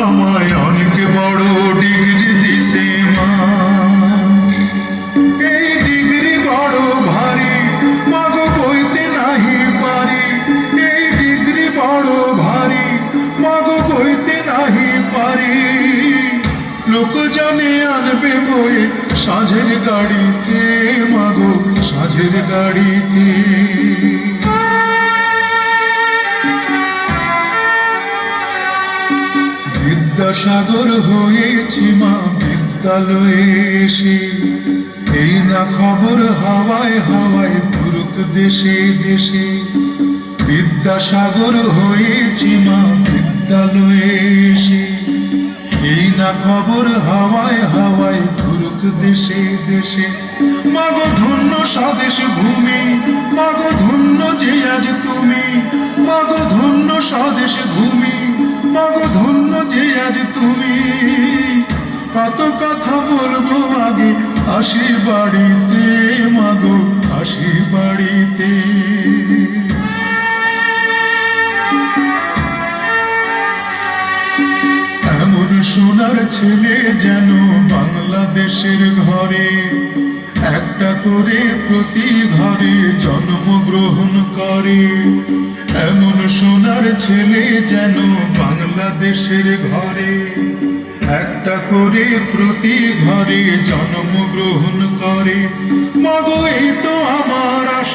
আমায় অনেক বড় ডিগ্রি দিছে মা। এই ডিগ্রি বড় ভারী, মাগো বইতে নাহি পারি। এই ডিগ্রি বড় ভারী, মাগো বইতে নাহি পারি। লোক জানে আনবে বই সাঁঝের গাড়িতে, মাগো সাঁঝের গাড়িতে। বিদ্যাসাগর হয়েছি মা বিদ্যালয়ে এসে, এই না খবর হাওয়ায় হাওয়ায় ঘুরুক দেশে দেশে। বিদ্যাসাগর হয়েছি মা বিদ্যালয়ে এসে, এই না খবর হাওয়ায় হাওয়ায় ঘুরুক দেশে দেশে। মাগো ধন্য স্বদেশ ভূমি, মাগো ধন্য যে আজ তুমি। মাগো ধন্য স্বদেশ ভূমি, মাগো ধন্য যে আজ তুমি। কত কথা বলবো আগে আসি বাড়িতে, মাগো আসি বাড়িতে। এমন সোনার ছেলে যেন বাংলাদেশের ঘরে, একটা করে প্রতি ঘরে জন্মগ্রহণ করে। এমন সোনার ছেলে যেন বাংলাদেশের ঘরে, একটা করে প্রতি ঘরে জন্মগ্রহণ করে। মাগো এই তো আমার